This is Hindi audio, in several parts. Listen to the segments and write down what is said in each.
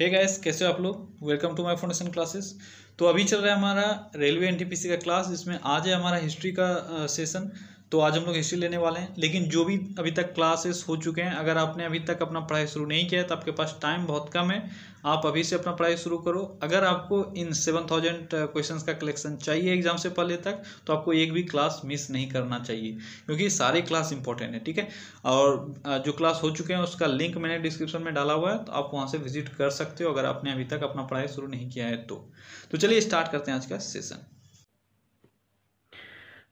हे गाइस, कैसे हो आप लोग। Welcome to my foundation classes. तो अभी चल रहा है हमारा रेलवे एनटीपीसी का क्लास, जिसमें आज है हमारा हिस्ट्री का सेशन। तो आज हम लोग हिस्ट्री लेने वाले हैं। लेकिन जो भी अभी तक क्लासेस हो चुके हैं, अगर आपने अभी तक अपना पढ़ाई शुरू नहीं किया है तो आपके पास टाइम बहुत कम है। आप अभी से अपना पढ़ाई शुरू करो। अगर आपको इन 7000 क्वेश्चंस का कलेक्शन चाहिए एग्जाम से पहले तक, तो आपको एक भी क्लास मिस नहीं करना चाहिए, क्योंकि सारे क्लास इंपॉर्टेंट है। ठीक है। और जो क्लास हो चुके हैं उसका लिंक मैंने डिस्क्रिप्शन में डाला हुआ है, तो आप वहाँ से विजिट कर सकते हो अगर आपने अभी तक अपना पढ़ाई शुरू नहीं किया है तो चलिए स्टार्ट करते हैं आज का सेशन।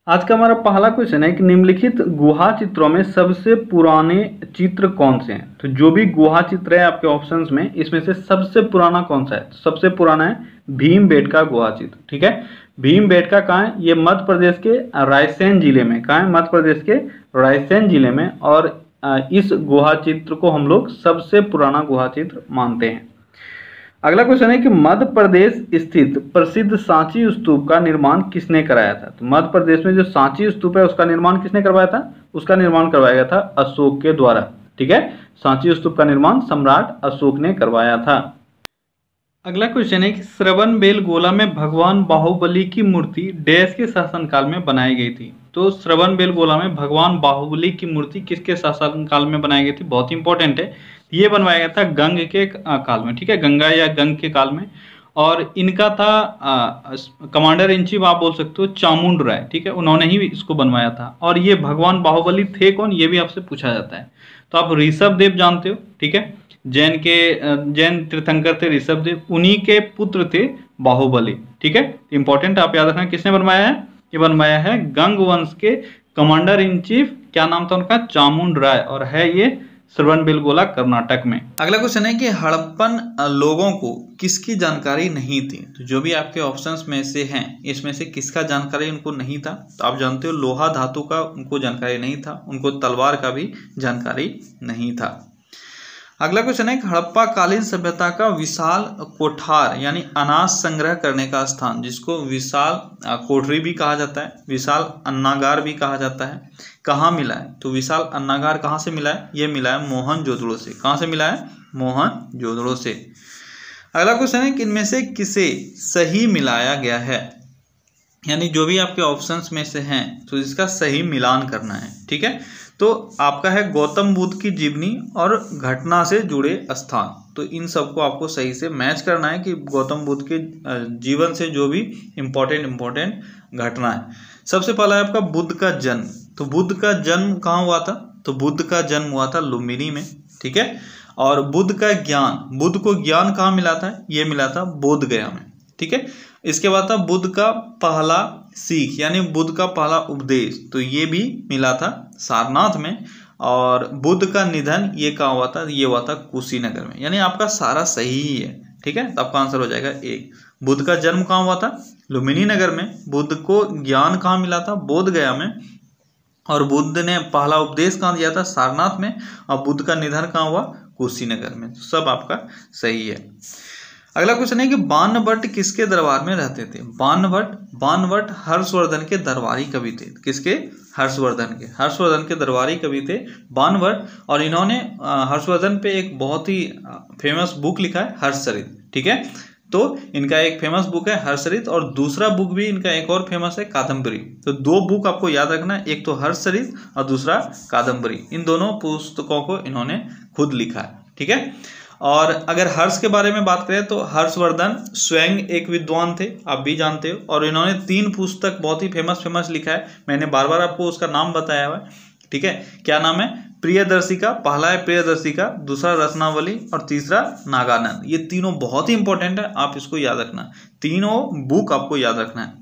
आज का हमारा पहला क्वेश्चन है कि निम्नलिखित गुहा चित्रों में सबसे पुराने चित्र कौन से हैं। तो जो भी गुहा चित्र है आपके ऑप्शंस में, इसमें से सबसे पुराना कौन सा है। तो सबसे पुराना है भीमबेटका गुहा चित्र। ठीक है, भीमबेटका कहाँ है, ये मध्य प्रदेश के रायसेन जिले में। कहाँ है, मध्य प्रदेश के रायसेन जिले में। और इस गुहा चित्र को हम लोग सबसे पुराना गुहा चित्र मानते हैं। अगला क्वेश्चन है कि मध्य प्रदेश स्थित प्रसिद्ध सांची स्तूप का निर्माण किसने कराया था। तो मध्य प्रदेश में जो सांची स्तूप है उसका निर्माण किसने करवाया था, उसका निर्माण करवाया गया था अशोक के द्वारा। ठीक है, सांची स्तूप का निर्माण सम्राट अशोक ने करवाया था। अगला क्वेश्चन है कि श्रवणबेलगोला में भगवान बाहुबली की मूर्ति डैश के शासनकाल में बनाई गई थी। तो श्रवणबेलगोला में भगवान बाहुबली की मूर्ति किसके शासनकाल में बनाई गई थी, बहुत इंपॉर्टेंट है। ये बनवाया गया था गंग के काल में। ठीक है, गंगा या गंग के काल में। और इनका था कमांडर इन चीफ, आप बोल सकते हो चामुंड राय। ठीक है, उन्होंने ही इसको बनवाया था। और ये भगवान बाहुबली थे कौन, ये भी आपसे पूछा जाता है। तो आप ऋषभ देव जानते हो। ठीक है, जैन तीर्थंकर थे ऋषभ देव, उन्हीं के पुत्र थे बाहुबली। ठीक है, इंपॉर्टेंट आप याद रखना। किसने बनवाया है, ये बनवाया है गंग वंश के कमांडर इन चीफ, क्या नाम था उनका, चामुंड राय। और है ये श्रवणबेलगोला कर्नाटक में। अगला क्वेश्चन है कि हड़प्पन लोगों को किसकी जानकारी नहीं थी। तो जो भी आपके ऑप्शंस में से हैं, इसमें से किसका जानकारी उनको नहीं था। तो आप जानते हो लोहा धातु का उनको जानकारी नहीं था, उनको तलवार का भी जानकारी नहीं था। अगला क्वेश्चन है कि हड़प्पा कालीन सभ्यता का विशाल कोठार यानी अनाज संग्रह करने का स्थान, जिसको विशाल कोठरी भी कहा जाता है, विशाल अन्नागार भी कहा जाता है, कहाँ मिला है। तो विशाल अन्नागार कहाँ से मिला है, ये मिला है मोहनजोदड़ो से। कहाँ से मिला है, मोहनजोदड़ो से। अगला क्वेश्चन है कि इनमें से किसे सही मिलाया गया है, यानी जो भी आपके ऑप्शंस में से हैं तो इसका सही मिलान करना है। ठीक है, तो आपका है गौतम बुद्ध की जीवनी और घटना से जुड़े स्थान। तो इन सबको आपको सही से मैच करना है कि गौतम बुद्ध के जीवन से जो भी इम्पोर्टेंट घटना है। सबसे पहला है आपका बुद्ध का जन्म। तो बुद्ध का जन्म कहाँ हुआ था, तो बुद्ध का जन्म हुआ था लुम्बिनी में। ठीक है, और बुद्ध का ज्ञान, बुद्ध को ज्ञान कहाँ मिला था, ये मिला था बोध गया में। ठीक है, इसके बाद था बुद्ध का पहला सीख यानी बुद्ध का पहला उपदेश, तो ये भी मिला था सारनाथ में। और बुद्ध का निधन ये कहाँ हुआ था, ये हुआ था कुशीनगर में। यानी आपका सारा सही ही है। ठीक है, तो आपका आंसर हो जाएगा एक। बुद्ध का जन्म कहाँ हुआ था, लुम्बिनी नगर में। बुद्ध को ज्ञान कहाँ मिला था, बोध गया में। और बुद्ध ने पहला उपदेश कहाँ दिया था, सारनाथ में। और बुद्ध का निधन कहाँ हुआ, कुशीनगर में। तो सब आपका सही है। अगला क्वेश्चन है कि बाणभट्ट किसके दरबार में रहते थे। बाणभट्ट हर्षवर्धन के दरबारी कवि थे। किसके, हर्षवर्धन के दरबारी कवि थे बाणभट्ट। और इन्होंने हर्षवर्धन पे एक बहुत ही फेमस बुक लिखा है, हर्षचरित। ठीक है, तो इनका एक फेमस बुक है हर्षचरित, और दूसरा बुक भी इनका एक और फेमस है कादम्बरी। तो दो बुक आपको याद रखना है, एक तो हर्षचरित और दूसरा कादम्बरी। इन दोनों पुस्तकों को इन्होंने खुद लिखा है। ठीक है, और अगर हर्ष के बारे में बात करें तो हर्षवर्धन स्वयं एक विद्वान थे, आप भी जानते हो। और इन्होंने 3 पुस्तक बहुत ही फेमस लिखा है। मैंने बार बार आपको उसका नाम बताया हुआ है। ठीक है, क्या नाम है, प्रियदर्शिका। पहला है प्रियदर्शिका, दूसरा रत्नावली और तीसरा नागानंद। ये तीनों बहुत ही इंपॉर्टेंट है, आप इसको याद रखना। तीनों बुक आपको याद रखना है।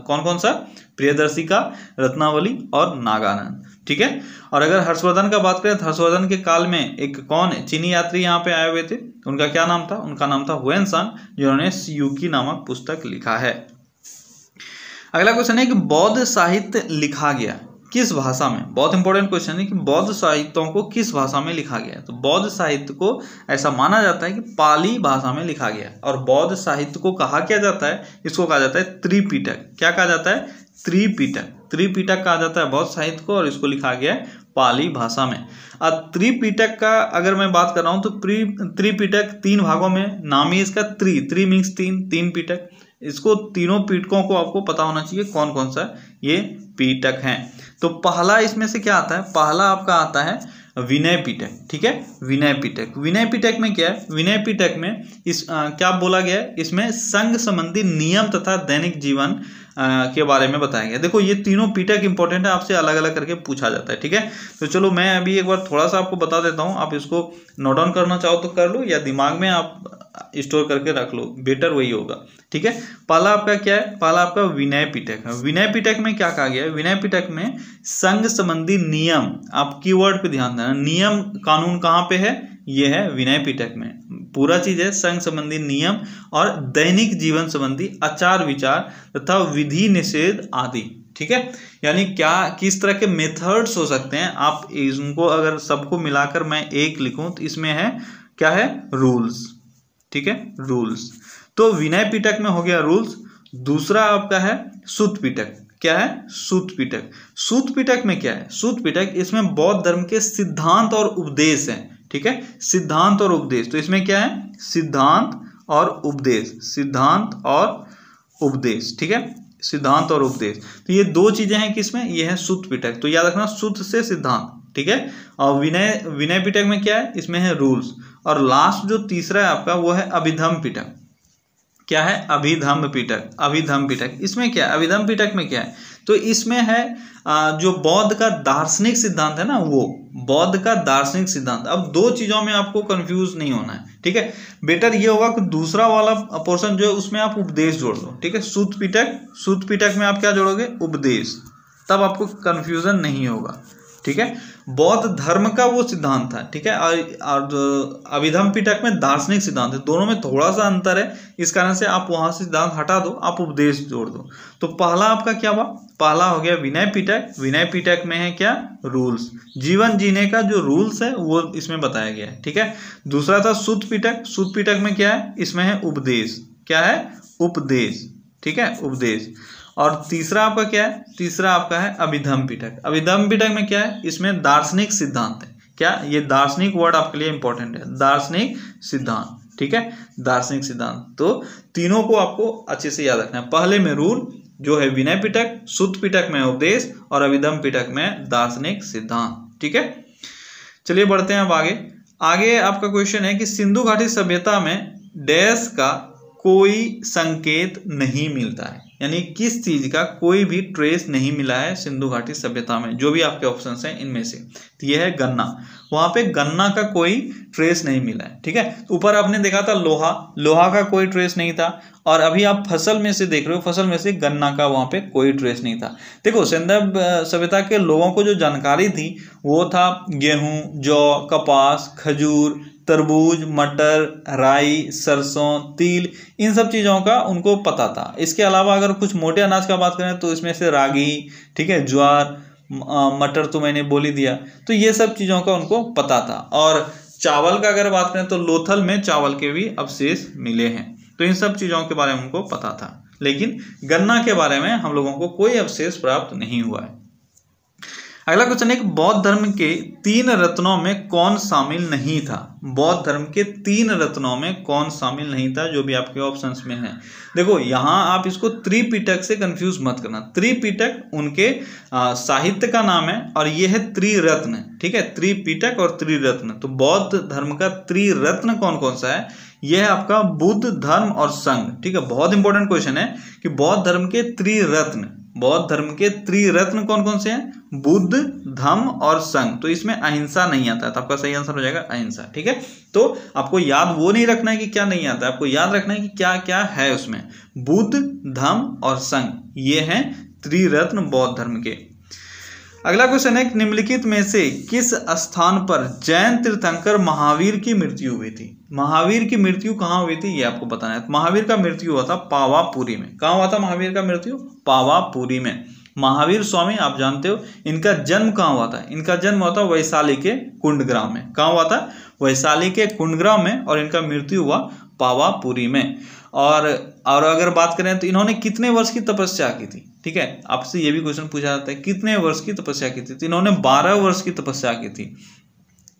कौन कौन सा, प्रियदर्शिका, रत्नावली और नागानंद। ठीक है, और अगर हर्षवर्धन का बात करें तो हर्षवर्धन के काल में एक कौन चीनी यात्री यहाँ पे आए हुए थे, उनका क्या नाम था, उनका नाम था हुएनसांग, जिन्होंने सियूकी नामक पुस्तक लिखा है। अगला क्वेश्चन है कि बौद्ध साहित्य लिखा गया किस भाषा में। बहुत इंपॉर्टेंट क्वेश्चन है कि बौद्ध साहित्यों को किस भाषा में लिखा गया। तो बौद्ध साहित्य को ऐसा माना जाता है कि पाली भाषा में लिखा गया। और बौद्ध साहित्य को कहा क्या जाता है, इसको कहा जाता है त्रिपिटक। क्या कहा जाता है, त्रिपिटक। त्रिपिटक कहा जाता है बौद्ध साहित्य को, और इसको लिखा गया है पाली भाषा में। त्रिपिटक का अगर मैं बात कर रहा हूँ तो त्रिपिटक 3 भागों में, नाम ही इसका त्रि मीन्स 3 पिटक। इसको तीनों पिटकों को आपको पता होना चाहिए कौन कौन सा ये पिटक हैं। तो पहला इसमें से क्या आता है, पहला आपका आता है विनय पिटक, ठीक है, विनय पिटक। विनय पिटक में क्या है, विनय पिटक में क्या बोला गया है, इसमें संघ संबंधी नियम तथा दैनिक जीवन के बारे में बताया गया। देखो ये तीनों पिटक इंपॉर्टेंट है, आपसे अलग अलग करके पूछा जाता है, ठीक है। तो चलो मैं अभी एक बार थोड़ा सा आपको बता देता हूँ, आप इसको नोट डाउन करना चाहो तो कर लो, या दिमाग में आप स्टोर करके रख लो, बेटर वही होगा, ठीक है। पहला आपका क्या है, पहला आपका विनय पिटक है। विनय पिटक में क्या कहा गया है, विनय पिटक में संघ संबंधी नियम, आप कीवर्ड पे ध्यान देना, नियम कानून कहाँ पे है, ये है विनय पिटक में। पूरा चीज है संघ संबंधी नियम और दैनिक जीवन संबंधी आचार विचार तथा विधि निषेध आदि, ठीक है। यानी क्या किस तरह के मेथड्स हो सकते हैं, आप इनको अगर सबको मिलाकर मैं एक लिखूं तो इसमें है क्या है, रूल्स, ठीक है, रूल्स। तो विनय पिटक में हो गया रूल्स। दूसरा आपका है सूत पिटक। क्या है, सूत पिटक। सूत पिटक में क्या है, सूत पिटक इसमें बौद्ध धर्म के सिद्धांत और उपदेश हैं, ठीक है, सिद्धांत और उपदेश। तो इसमें क्या है, सिद्धांत और उपदेश, सिद्धांत और उपदेश, ठीक है, सिद्धांत और उपदेश। तो ये दो चीजें हैं किसमें, ये है सूत पिटक। तो याद रखना सूत से सिद्धांत, ठीक है। और विनय पिटक में क्या है, इसमें है रूल्स। और लास्ट जो तीसरा है आपका वो है अभिधम पिटक। क्या है, अभिधम पिटक। अभिधम पिटक इसमें क्या है, अभिधम पिटक में क्या है, तो इसमें है जो बौद्ध का दार्शनिक सिद्धांत है ना, वो बौद्ध का दार्शनिक सिद्धांत। अब दो चीजों में आपको कंफ्यूज नहीं होना है, ठीक है। बेटर ये होगा कि दूसरा वाला पोर्शन जो है उसमें आप उपदेश जोड़ दो, ठीक है। सूत पिटक में आप क्या जोड़ोगे, उपदेश, तब आपको कंफ्यूजन नहीं होगा, ठीक है। बौद्ध धर्म का वो सिद्धांत था, ठीक है, और अभिधम पिटक में दार्शनिक सिद्धांत है। दोनों में थोड़ा सा अंतर है, इस कारण से आप वहां से सिद्धांत हटा दो, आप उपदेश जोड़ दो। तो पहला आपका क्या हुआ, पहला हो गया विनय पिटक। विनय पिटक में है क्या, रूल्स, जीवन जीने का जो रूल्स है वो इसमें बताया गया है, ठीक है। दूसरा था सूत पिटक। सूत पिटक में क्या है, इसमें है उपदेश। क्या है, उपदेश, ठीक है, उपदेश। और तीसरा आपका क्या है, तीसरा आपका है अभिधम पिटक। अभिधम पिटक में क्या है, इसमें दार्शनिक सिद्धांत है। क्या, ये दार्शनिक वर्ड आपके लिए इंपॉर्टेंट है, दार्शनिक सिद्धांत, ठीक है, दार्शनिक सिद्धांत। तो तीनों को आपको अच्छे से याद रखना है। पहले में रूल जो है विनय पिटक, सूत पिटक में उपदेश, और अभिधम पिटक में दार्शनिक सिद्धांत, ठीक है। चलिए बढ़ते हैं अब आगे आपका क्वेश्चन है कि सिंधु घाटी सभ्यता में डैश का कोई संकेत नहीं मिलता है, यानी किस चीज का कोई भी ट्रेस नहीं मिला है सिंधु घाटी सभ्यता में। जो भी आपके ऑप्शंस हैं इनमें से, तो यह है गन्ना, वहां पे गन्ना का कोई ट्रेस नहीं मिला है, ठीक है। ऊपर आपने देखा था लोहा का कोई ट्रेस नहीं था, और अभी आप फसल में से देख रहे हो, फसल में से गन्ना का वहां पे कोई ट्रेस नहीं था। देखो सिंधु सभ्यता के लोगों को जो जानकारी थी वो था गेहूं, जौ, कपास, खजूर, तरबूज, मटर, राई, सरसों, तिल, इन सब चीज़ों का उनको पता था। इसके अलावा अगर कुछ मोटे अनाज का बात करें तो इसमें से रागी, ठीक है, ज्वार, मटर तो मैंने बोल ही दिया। तो ये सब चीज़ों का उनको पता था। और चावल का अगर बात करें तो लोथल में चावल के भी अवशेष मिले हैं। तो इन सब चीज़ों के बारे में उनको पता था, लेकिन गन्ना के बारे में हम लोगों को कोई अवशेष प्राप्त नहीं हुआ है। अगला क्वेश्चन है कि बौद्ध धर्म के 3 रत्नों में कौन शामिल नहीं था। बौद्ध धर्म के 3 रत्नों में कौन शामिल नहीं था, जो भी आपके ऑप्शंस में है। देखो यहाँ आप इसको त्रिपिटक से कंफ्यूज मत करना। त्रिपिटक उनके साहित्य का नाम है, और ये है त्रिरत्न, ठीक है, त्रिपिटक और त्रिरत्न। तो बौद्ध धर्म का त्रिरत्न कौन कौन सा है, यह है आपका बुद्ध, धर्म और संघ, ठीक है। बहुत इंपॉर्टेंट क्वेश्चन है कि बौद्ध धर्म के त्रिरत्न, बौद्ध धर्म के त्रिरत्न कौन कौन से हैं, बुद्ध, धम्म और संघ। तो इसमें अहिंसा नहीं आता है, तो आपका सही आंसर हो जाएगा अहिंसा, ठीक है। तो आपको याद वो नहीं रखना है कि क्या नहीं आता है, आपको याद रखना है कि क्या क्या है उसमें, बुद्ध, धम्म और संघ, ये हैं त्रिरत्न बौद्ध धर्म के। अगला क्वेश्चन है निम्नलिखित में से किस स्थान पर जैन तीर्थंकर महावीर की मृत्यु हुई थी। महावीर की मृत्यु कहाँ हुई थी ये आपको बताना है। महावीर का मृत्यु हुआ था पावापुरी में। कहाँ हुआ था महावीर का मृत्यु, पावापुरी में। महावीर स्वामी आप जानते हो, इनका जन्म कहाँ हुआ था, इनका जन्म हुआ था वैशाली के कुंडग्राम में। कहाँ हुआ था, वैशाली के कुंडग्राम में, और इनका मृत्यु हुआ पावापुरी में। और अगर बात करें तो इन्होंने कितने वर्ष की तपस्या की थी, ठीक है, आपसे ये भी क्वेश्चन पूछा जाता है कितने वर्ष की तपस्या की थी, तो इन्होंने 12 वर्ष की तपस्या की थी।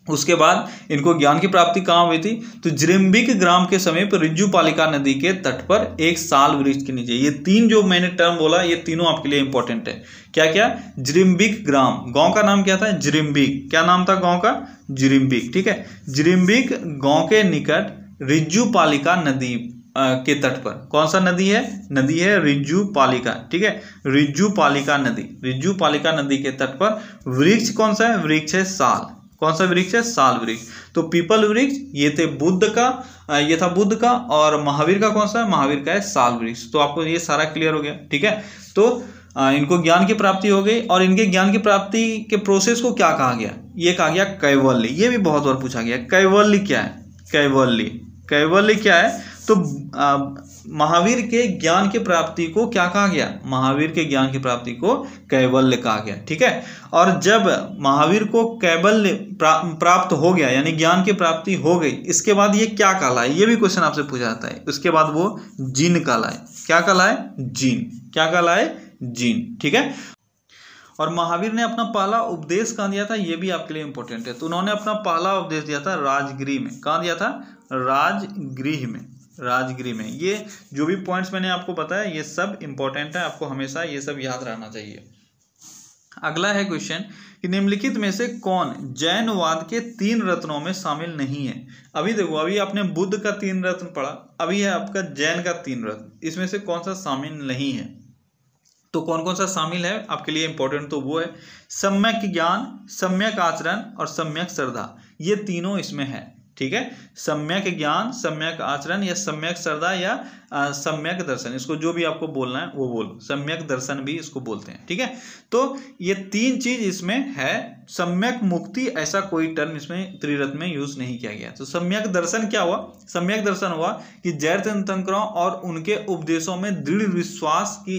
उसके बाद इनको ज्ञान की प्राप्ति कहाँ हुई थी, तो जिरिम्बिक ग्राम के समीप रिज्जुपालिका नदी के तट पर एक साल वृक्ष के नीचे। ये तीन जो मैंने टर्म बोला ये तीनों आपके लिए इंपॉर्टेंट है। क्या क्या, जिरिम्बिक ग्राम, गांव का नाम क्या था, जिरिम्बिक, क्या नाम था गांव का, जिरिम्बिक, ठीक है। जिरिम्बिक गांव के निकट रिज्जुपालिका नदी के तट पर, कौन सा नदी है, नदी है रिज्जुपालिका, ठीक है, रिज्जुपालिका नदी, रिज्जुपालिका नदी के तट पर वृक्ष कौन सा है, वृक्ष है साल, कौन सा वृक्ष है, साल वृक्ष। तो पीपल वृक्ष ये थे बुद्ध का, ये था बुद्ध का, और महावीर का कौन सा है, महावीर का है साल वृक्ष। तो आपको ये सारा क्लियर हो गया, ठीक है। तो इनको ज्ञान की प्राप्ति हो गई, और इनके ज्ञान की प्राप्ति के प्रोसेस को क्या कहा गया, ये कहा गया कैवल्य। ये भी बहुत बार पूछा गया, कैवल्य क्या है, कैवल्य, कैवल्य क्या है, तो महावीर के ज्ञान की प्राप्ति को क्या कहा गया, महावीर के ज्ञान की प्राप्ति को कैवल्य कहा गया, ठीक है। और जब महावीर को कैवल्य प्राप्त हो गया, यानी ज्ञान की प्राप्ति हो गई, इसके बाद ये क्या कहलाए, ये भी क्वेश्चन आपसे पूछा जाता है। उसके बाद वो जीन कहलाए, क्या कहलाए, जीन, क्या कहलाए, जीन, ठीक है। और महावीर ने अपना पहला उपदेश कहाँ दिया था, ये भी आपके लिए इंपॉर्टेंट है। तो उन्होंने अपना पहला उपदेश दिया था राजगृह में, कहाँ दिया था, राजगृह में, राजगृह में। ये जो भी पॉइंट्स मैंने आपको बताया ये सब इंपॉर्टेंट है, आपको हमेशा ये सब याद रहना चाहिए। अगला है क्वेश्चन कि निम्नलिखित में से कौन जैनवाद के 3 रत्नों में शामिल नहीं है। अभी देखो, अभी आपने बुद्ध का 3 रत्न पढ़ा, अभी है आपका जैन का 3 रत्न, इसमें से कौन सा शामिल नहीं है। तो कौन कौन सा शामिल है आपके लिए इंपॉर्टेंट, तो वो है सम्यक ज्ञान, सम्यक आचरण और सम्यक श्रद्धा, ये तीनों इसमें है, ठीक है। सम्यक ज्ञान, सम्यक आचरण या सम्यक श्रद्धा या सम्यक दर्शन, इसको जो भी आपको बोलना है वो बोलो, सम्यक दर्शन भी इसको बोलते हैं, ठीक है। तो ये 3 चीज इसमें है। सम्यक मुक्ति ऐसा कोई टर्म इसमें त्रिरत्न में यूज नहीं किया गया। तो सम्यक दर्शन क्या हुआ, सम्यक दर्शन हुआ कि जैन तीर्थंकरों और उनके उपदेशों में दृढ़ विश्वास की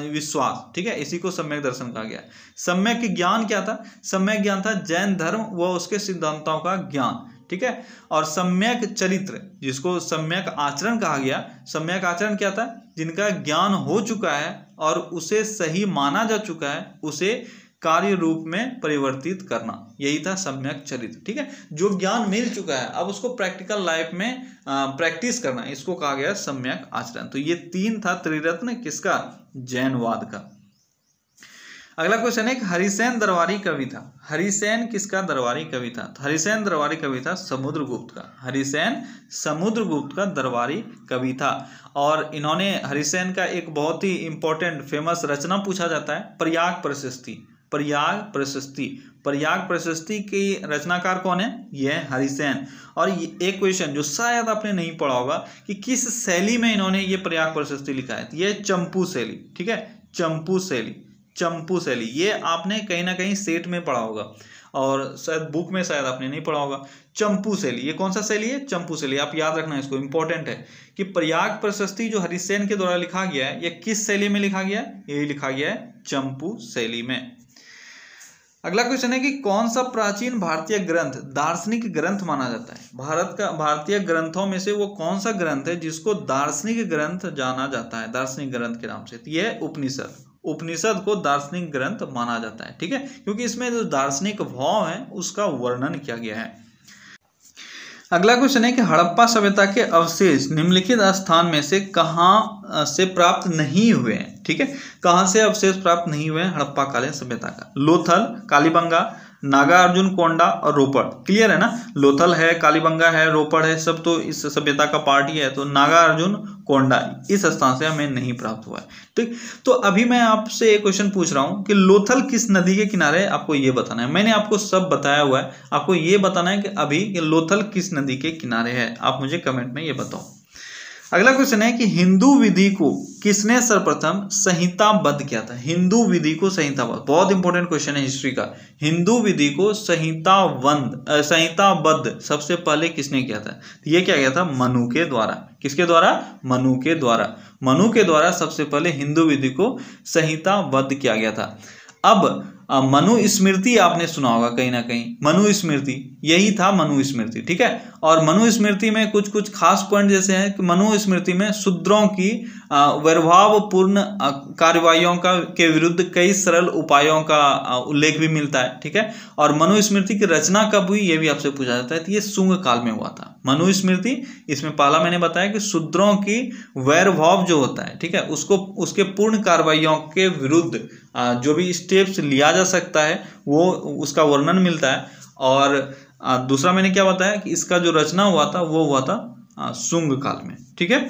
विश्वास, ठीक है, इसी को सम्यक दर्शन कहा गया। सम्यक ज्ञान क्या था, सम्यक ज्ञान था जैन धर्म व उसके सिद्धांतों का ज्ञान, ठीक है। और सम्यक चरित्र जिसको सम्यक आचरण कहा गया, सम्यक आचरण क्या था, जिनका ज्ञान हो चुका है और उसे सही माना जा चुका है, उसे कार्य रूप में परिवर्तित करना, यही था सम्यक चरित्र, ठीक है। जो ज्ञान मिल चुका है अब उसको प्रैक्टिकल लाइफ में प्रैक्टिस करना, इसको कहा गया सम्यक आचरण। तो ये 3 था त्रिरत्न किसका, जैनवाद का। अगला क्वेश्चन है हरिसेन दरबारी कवि था। हरिसेन किसका दरबारी कवि था, तो हरिसेन दरबारी कवि था समुद्रगुप्त का। हरिसेन समुद्रगुप्त का दरबारी कवि था। और इन्होंने, हरिसेन का एक बहुत ही इंपॉर्टेंट फेमस रचना पूछा जाता है प्रयाग प्रशस्ति, प्रयाग प्रशस्ति, प्रयाग प्रशस्ति की रचनाकार कौन है, ये है हरिसेन। और एक क्वेश्चन जो शायद आपने नहीं पढ़ा होगा कि किस शैली में इन्होंने ये प्रयाग प्रशस्ति लिखा है, ये चंपू शैली, ठीक है, चंपू शैली, चंपू शैली, ये आपने कहीं ना कहीं सेट में पढ़ा होगा और शायद बुक में शायद आपने नहीं पढ़ा होगा। चंपू शैली, ये कौन सा शैली है, चंपू शैली, आप याद रखना इसको, इंपॉर्टेंट है कि प्रयाग प्रशस्ति जो हरिसेन के द्वारा लिखा गया है, ये किस शैली में लिखा गया है, ये लिखा गया है चंपू शैली में। अगला क्वेश्चन है कि कौन सा प्राचीन भारतीय ग्रंथ दार्शनिक ग्रंथ माना जाता है। भारतीय ग्रंथों में से वो कौन सा ग्रंथ है जिसको दार्शनिक ग्रंथ जाना जाता है, दार्शनिक ग्रंथ के नाम से, तो ये है उपनिषद। उपनिषद को दार्शनिक ग्रंथ माना जाता है, ठीक है, क्योंकि इसमें जो दार्शनिक भाव है उसका वर्णन किया गया है। अगला क्वेश्चन है कि हड़प्पा सभ्यता के अवशेष निम्नलिखित स्थान में से कहाँ से प्राप्त नहीं हुए हैं, ठीक है, कहाँ से अवशेष प्राप्त नहीं हुए हैं हड़प्पा कालीन सभ्यता का। लोथल, कालीबंगा, नागार्जुन कोंडा और रोपड़, क्लियर है ना। लोथल है, कालीबंगा है, रोपड़ है, सब तो इस सभ्यता का पार्ट ही है। तो नागार्जुन कोंडा इस स्थान से हमें नहीं प्राप्त हुआ है, ठीक। तो अभी मैं आपसे एक क्वेश्चन पूछ रहा हूं कि लोथल किस नदी के किनारे है, आपको ये बताना है। मैंने आपको सब बताया हुआ है, आपको ये बताना है कि अभी ये लोथल किस नदी के किनारे है, आप मुझे कमेंट में ये बताओ। अगला क्वेश्चन है कि हिंदू विधि को किसने सर्वप्रथम संहिताबद्ध किया था। हिंदू विधि को संहिताबद्ध, बहुत इंपॉर्टेंट क्वेश्चन है हिस्ट्री का। हिंदू विधि को संहिताबद्ध सबसे पहले किसने किया था, ये क्या किया था, मनु के द्वारा। किसके द्वारा, मनु के द्वारा। मनु के द्वारा सबसे पहले हिंदू विधि को संहिताबद्ध किया गया था। अब मनुस्मृति आपने सुना होगा कहीं ना कहीं, मनुस्मृति, यही था मनुस्मृति, ठीक है। और मनुस्मृति में कुछ कुछ खास पॉइंट जैसे हैं कि मनुस्मृति में शूद्रों की वैरभावपूर्ण कार्रवाइयों के विरुद्ध कई सरल उपायों का उल्लेख भी मिलता है, ठीक है। और मनुस्मृति की रचना कब हुई ये भी आपसे पूछा जाता है, तो ये शुंग काल में हुआ था मनुस्मृति। इसमें पहला मैंने बताया कि शूद्रों की वैरभाव जो होता है, ठीक है, उसको उसके पूर्ण कार्रवाइयों के विरुद्ध जो भी स्टेप्स लिया जा सकता है वो उसका वर्णन मिलता है। और दूसरा मैंने क्या बताया कि इसका जो रचना हुआ था वो हुआ था शुंग काल में, ठीक है।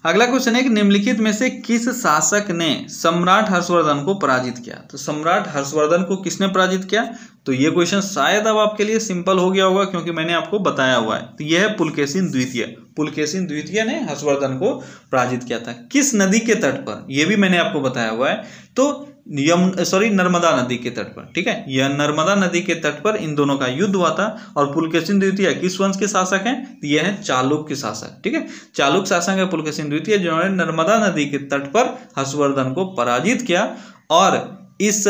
अगला क्वेश्चन है कि निम्नलिखित में से किस शासक ने सम्राट हर्षवर्धन को पराजित किया। तो सम्राट हर्षवर्धन को किसने पराजित किया, तो ये क्वेश्चन शायद अब आपके लिए सिंपल हो गया होगा क्योंकि मैंने आपको बताया हुआ है। तो यह है पुलकेशिन द्वितीय। पुलकेशिन द्वितीय ने हर्षवर्धन को पराजित किया था। किस नदी के तट पर, यह भी मैंने आपको बताया हुआ है, तो नर्मदा नदी के तट पर, ठीक है। यह नर्मदा नदी के तट पर इन दोनों का युद्ध हुआ था। और पुलकेशिन द्वितीय किस वंश के शासक हैं, यह है चालुक्य शासक, ठीक है। चालुक्य शासक है पुलकेशिन द्वितीय, जिन्होंने नर्मदा नदी के तट पर हर्षवर्धन को पराजित किया। और इस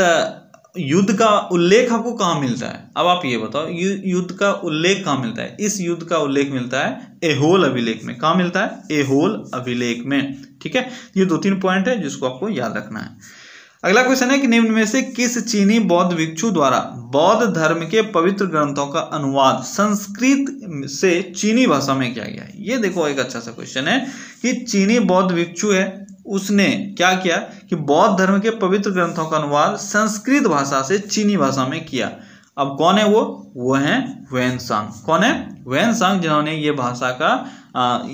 युद्ध का उल्लेख आपको कहाँ मिलता है, अब आप ये बताओ युद्ध का उल्लेख कहाँ मिलता है। इस युद्ध का उल्लेख मिलता है ऐहोल अभिलेख में। कहाँ मिलता है, ऐहोल अभिलेख में, ठीक है। ये 2-3 पॉइंट है जिसको आपको याद रखना है। अगला क्वेश्चन है कि निम्न में से किस चीनी बौद्ध भिक्षु द्वारा बौद्ध धर्म के पवित्र ग्रंथों का अनुवाद संस्कृत से चीनी भाषा में किया गया है। ये देखो एक अच्छा सा क्वेश्चन है कि चीनी बौद्ध भिक्षु है, उसने क्या किया कि बौद्ध धर्म के पवित्र ग्रंथों का अनुवाद संस्कृत भाषा से चीनी भाषा में किया। अब कौन है वो है ह्वेनसांग। कौन है, ह्वेनसांग, जिन्होंने ये भाषा का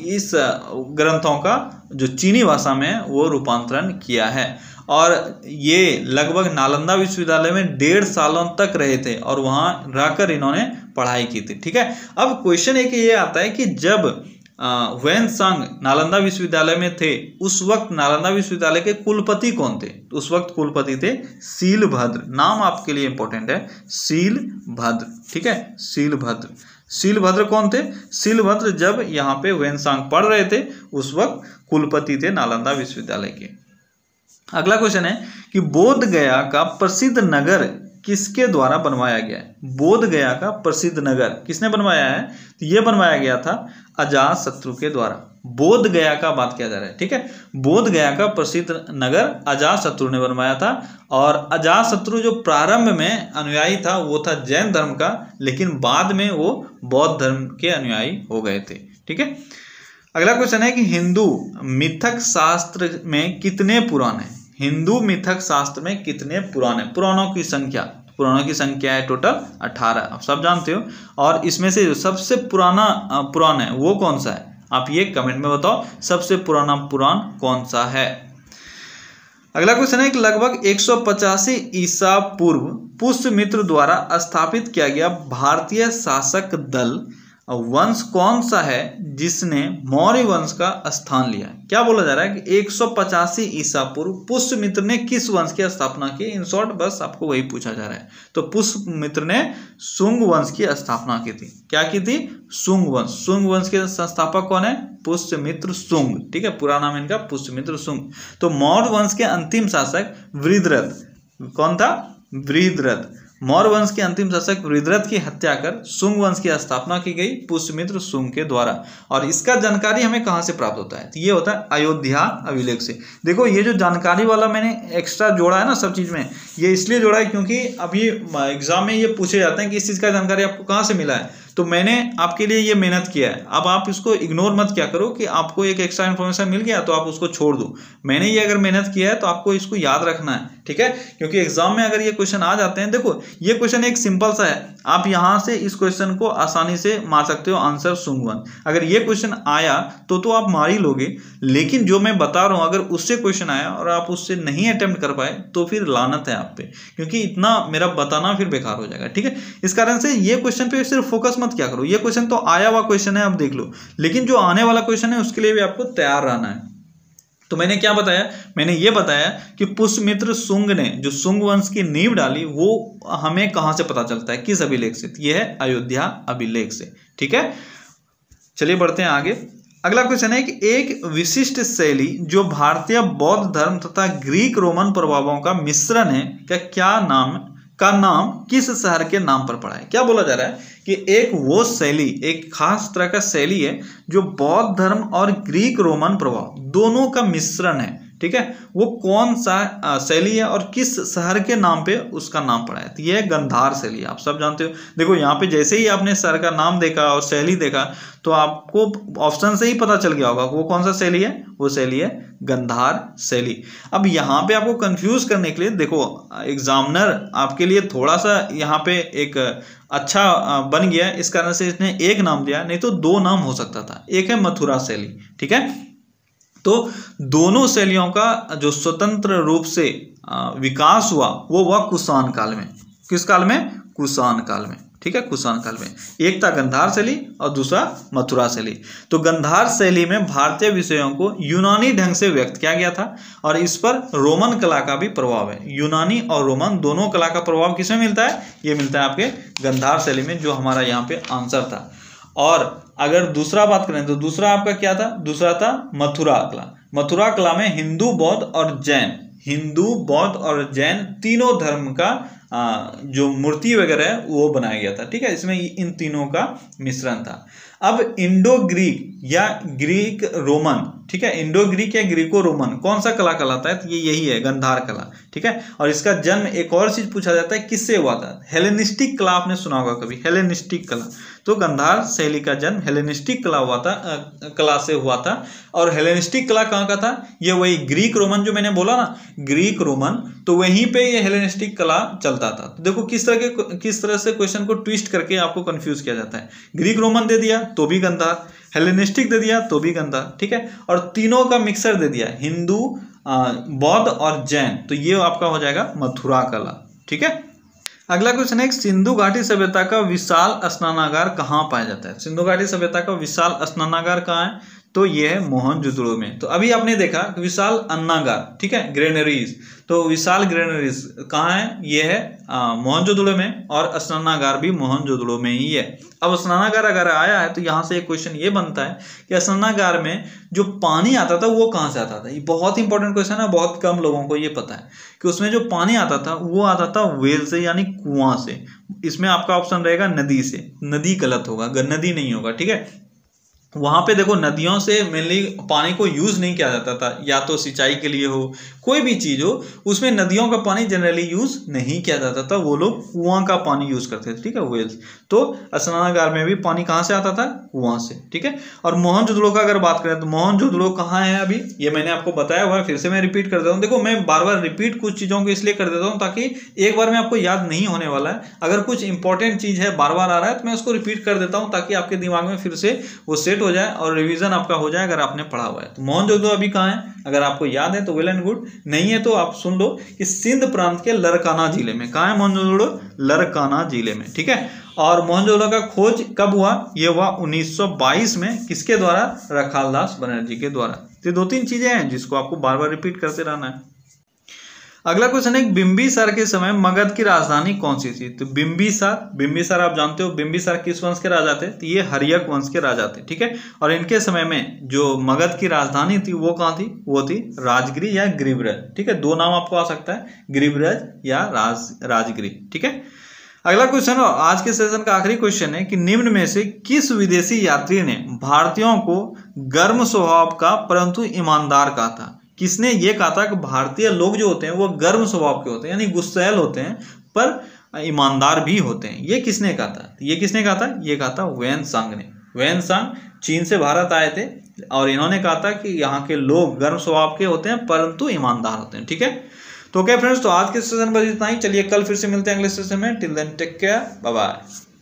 इस ग्रंथों का जो चीनी भाषा में वो रूपांतरण किया है। और ये लगभग नालंदा विश्वविद्यालय में 1.5 सालों तक रहे थे और वहां रहकर इन्होंने पढ़ाई की थी, ठीक है। अब क्वेश्चन एक ये आता है कि जब ह्वेनसांग नालंदा विश्वविद्यालय में थे उस वक्त नालंदा विश्वविद्यालय के कुलपति कौन थे, उस वक्त कुलपति थे शीलभद्र। नाम आपके लिए इंपॉर्टेंट है, शीलभद्र, ठीक है। शीलभद्र, शीलभद्र कौन थे, शीलभद्र जब यहाँ पे ह्वेनसांग पढ़ रहे थे उस वक्त कुलपति थे नालंदा विश्वविद्यालय के। अगला क्वेश्चन है कि बोध गया का प्रसिद्ध नगर किसके द्वारा बनवाया गया है। बोध गया का प्रसिद्ध नगर किसने बनवाया है, तो ये बनवाया गया था अजातशत्रु के द्वारा। बोध गया का बात किया जा रहा है, ठीक है। बोध गया का प्रसिद्ध नगर अजातशत्रु ने बनवाया था। और अजातशत्रु जो प्रारंभ में अनुयायी था वो था जैन धर्म का, लेकिन बाद में वो बौद्ध धर्म के अनुयायी हो गए थे, ठीक है। अगला क्वेश्चन है कि हिंदू मिथक शास्त्र में कितने पुराण हैं। हिंदू मिथक शास्त्र में कितने पुराण हैं, पुराणों की संख्या है टोटल 18, आप सब जानते हो। और इसमें से जो सबसे पुराना पुराण है वो कौन सा है, आप ये कमेंट में बताओ सबसे पुराना पुराण कौन सा है। अगला क्वेश्चन है कि लगभग 185 ईसा पूर्व पुष्यमित्र द्वारा स्थापित किया गया भारतीय शासक दल वंश कौन सा है जिसने मौर्य वंश का स्थान लिया। क्या बोला जा रहा है कि 185 ईसा पूर्व पुष्यमित्र ने किस वंश की स्थापना की। इन शॉर्ट बस आपको वही पूछा जा रहा है। तो पुष्यमित्र ने शुंग वंश की स्थापना की थी। क्या की थी, शुंग वंश। शुंग वंश के संस्थापक कौन है, पुष्यमित्र शुंग, ठीक है। पूरा नाम इनका पुष्यमित्र शुंग। तो मौर्य वंश के अंतिम शासक वृद्धरथ कौन था, वृद्धरथ। मौर्य वंश के अंतिम शासक वृद्धरथ की हत्या कर शुंग वंश की स्थापना की गई पुष्यमित्र शुंग के द्वारा। और इसका जानकारी हमें कहाँ से प्राप्त होता है, तो ये होता है अयोध्या अभिलेख से। देखो ये जो जानकारी वाला मैंने एक्स्ट्रा जोड़ा है ना सब चीज में, ये इसलिए जोड़ा है क्योंकि अभी एग्जाम में ये पूछे जाते हैं कि इस चीज का जानकारी आपको कहाँ से मिला है। तो मैंने आपके लिए ये मेहनत किया है। अब आप इसको इग्नोर मत क्या करो कि आपको एक एक्स्ट्रा इन्फॉर्मेशन मिल गया तो आप उसको छोड़ दो। मैंने ये अगर मेहनत किया है तो आपको इसको याद रखना है, ठीक है। क्योंकि एग्जाम में अगर ये क्वेश्चन आ जाते हैं, देखो ये क्वेश्चन एक सिंपल सा है, आप यहाँ से इस क्वेश्चन को आसानी से मार सकते हो, आंसर शुंग वंश। अगर ये क्वेश्चन आया तो आप मार ही लोगे, लेकिन जो मैं बता रहा हूँ अगर उससे क्वेश्चन आया और आप उससे नहीं अटेम्प्ट कर पाए तो फिर लानत है आप पे, क्योंकि इतना मेरा बताना फिर बेकार हो जाएगा, ठीक है। इस कारण से ये क्वेश्चन पे सिर्फ फोकस मत क्या करो। ये क्वेश्चन तो आया हुआ क्वेश्चन है, आप देख लो, लेकिन जो आने वाला क्वेश्चन है उसके लिए भी आपको तैयार रहना है। तो मैंने क्या बताया, मैंने ये बताया कि पुष्यमित्र शुंग ने जो शुंग वंश की नींव डाली वो हमें कहां से पता चलता है, किस अभिलेख से, ये है अयोध्या अभिलेख से, ठीक है। चलिए बढ़ते हैं आगे। अगला क्वेश्चन है कि एक विशिष्ट शैली जो भारतीय बौद्ध धर्म तथा ग्रीक रोमन प्रभावों का मिश्रण है का नाम किस शहर के नाम पर पड़ा है। क्या बोला जा रहा है कि एक वो शैली, एक खास तरह का शैली है जो बौद्ध धर्म और ग्रीक रोमन प्रभाव दोनों का मिश्रण है, ठीक है, वो कौन सा शैली है और किस शहर के नाम पे उसका नाम पड़ा है। तो ये गंधार शैली, आप सब जानते हो। देखो यहाँ पे जैसे ही आपने शहर का नाम देखा और शैली देखा तो आपको ऑप्शन से ही पता चल गया होगा वो कौन सा शैली है, वो शैली है गंधार शैली। अब यहाँ पे आपको कंफ्यूज करने के लिए देखो एग्जामिनर आपके लिए थोड़ा सा यहाँ पे एक अच्छा बन गया, इस कारण से इसने एक नाम दिया, नहीं तो दो नाम हो सकता था। एक है मथुरा शैली, ठीक है। तो दोनों शैलियों का जो स्वतंत्र रूप से विकास हुआ वो हुआ कुषाण काल में। किस काल में? कुषाण काल में, ठीक है, कुषाण काल में। एक था गंधार शैली और दूसरा मथुरा शैली। तो गंधार शैली में भारतीय विषयों को यूनानी ढंग से व्यक्त किया गया था और इस पर रोमन कला का भी प्रभाव है। यूनानी और रोमन दोनों कला का प्रभाव किसमें मिलता है? ये मिलता है आपके गंधार शैली में, जो हमारा यहाँ पे आंसर था। और अगर दूसरा बात करें तो दूसरा आपका क्या था? दूसरा था मथुरा कला। मथुरा कला में हिंदू, बौद्ध और जैन तीनों धर्म का जो मूर्ति वगैरह है वो बनाया गया था, ठीक है। इसमें इन तीनों का मिश्रण था। अब इंडो ग्रीक या ग्रीक रोमन, ठीक है, इंडो ग्रीक या ग्रीको रोमन कौन सा कला कहलाता है? तो ये यही है गंधार कला, ठीक है। और इसका जन्म एक और चीज पूछा जाता है किससे हुआ था? हेलेनिस्टिक कला, आपने सुना होगा कभी, हेलेनिस्टिक कला। तो गंधार शैली का जन्म हेलेनिस्टिक कला से हुआ था। और हेलेनिस्टिक कला कहाँ का था? ये वही ग्रीक रोमन जो मैंने बोला ना, ग्रीक रोमन, तो वहीं पे ये हेलेनिस्टिक कला चलता था। तो देखो किस तरह से क्वेश्चन को ट्विस्ट करके आपको कंफ्यूज किया जाता है। ग्रीक रोमन दे दिया तो भी गंधार, हेलेनिस्टिक दे दिया तो भी गंधार, ठीक है, और तीनों का मिक्सर दे दिया, हिंदू, बौद्ध और जैन, तो ये आपका हो जाएगा मथुरा कला, ठीक है। अगला क्वेश्चन है सिंधु घाटी सभ्यता का विशाल स्नानागार कहाँ पाया जाता है? सिंधु घाटी सभ्यता का विशाल स्नानागार कहाँ है? तो ये है मोहनजोदड़ो में। तो अभी आपने देखा विशाल अन्नागार, ठीक है, ग्रेनरीज, तो विशाल ग्रेनरीज कहाँ है? ये है मोहनजोदड़ो में, और स्नानागार भी मोहनजोदड़ो में ही है। अब स्नानागार अगर आया है तो यहाँ से एक क्वेश्चन ये बनता है कि स्नानागार में जो पानी आता था वो कहाँ से आता था? ये बहुत इंपॉर्टेंट क्वेश्चन है, बहुत कम लोगों को ये पता है कि उसमें जो पानी आता था वो आता था वेल से, यानी कुआं से। इसमें आपका ऑप्शन रहेगा नदी से। नदी गलत होगा, नदी नहीं होगा, ठीक है। वहां पे देखो नदियों से मेनली पानी को यूज नहीं किया जाता था, या तो सिंचाई के लिए हो, कोई भी चीज हो, उसमें नदियों का पानी जनरली यूज नहीं किया जाता था। वो लोग कुआं का पानी यूज करते थे, ठीक है, वेल्स। तो स्नानागार में भी पानी कहाँ से आता था? कुआं से, ठीक है। और मोहनजोदड़ो का अगर बात करें तो मोहनजोदड़ो कहाँ है? अभी ये मैंने आपको बताया हुआ है, फिर से मैं रिपीट कर देता हूँ। देखो मैं बार बार रिपीट कुछ चीजों को इसलिए कर देता हूँ ताकि एक बार में आपको याद नहीं होने वाला है। अगर कुछ इंपॉर्टेंट चीज है बार बार आ रहा है तो मैं उसको रिपीट कर देता हूँ ताकि आपके दिमाग में फिर से वो सेट हो जाए और रिवीजन आपका हो जाए अगर आपने पढ़ा हुआ है। तो मोहनजोदड़ो अभी कहाँ है? अगर आपको याद है तो वेल एंड गुड, नहीं है तो आप सुन लो कि सिंध प्रांत के लरकाना जिले में। कहाँ है मोहनजोदड़ो? लरकाना जिले में, ठीक है। और मोहनजोदड़ो का खोज कब हुआ? ये हुआ 1922 में। किसके द्वारा? रखालदास बनर्जी के द्वारा। ये दो तीन चीजें हैं जिसको आपको बार बार रिपीट करते रहना है। अगला क्वेश्चन है बिंबिसार के समय मगध की राजधानी कौन सी थी? तो बिंबिसार आप जानते हो बिंबिसार किस वंश के राजा थे? तो ये हर्यक वंश के राजा थे, ठीक है। और इनके समय में जो मगध की राजधानी थी वो कहाँ थी? वो थी राजगिरी या गिरिब्रज, ठीक है। दो नाम आपको आ सकता है, गिरिब्रज या राजगिरी, ठीक है। अगला क्वेश्चन और आज के सेशन का आखिरी क्वेश्चन है कि निम्न में से किस विदेशी यात्री ने भारतीयों को गर्म स्वभाव का परंतु ईमानदार कहा था? किसने ये कहा था कि भारतीय लोग जो होते हैं वो गर्म स्वभाव के होते हैं, यानी गुस्सैल होते हैं पर ईमानदार भी होते हैं? ये किसने कहा था? ये किसने कहा था? ये कहा था वेनसांग ने। वेनसांग चीन से भारत आए थे और इन्होंने कहा था कि यहाँ के लोग गर्म स्वभाव के होते हैं परंतु ईमानदार होते हैं, ठीक है। तो ओके फ्रेंड्स, तो आज के सेशन बस इतना ही। चलिए कल फिर से मिलते हैं अगले सेशन में। Till then take care, bye bye.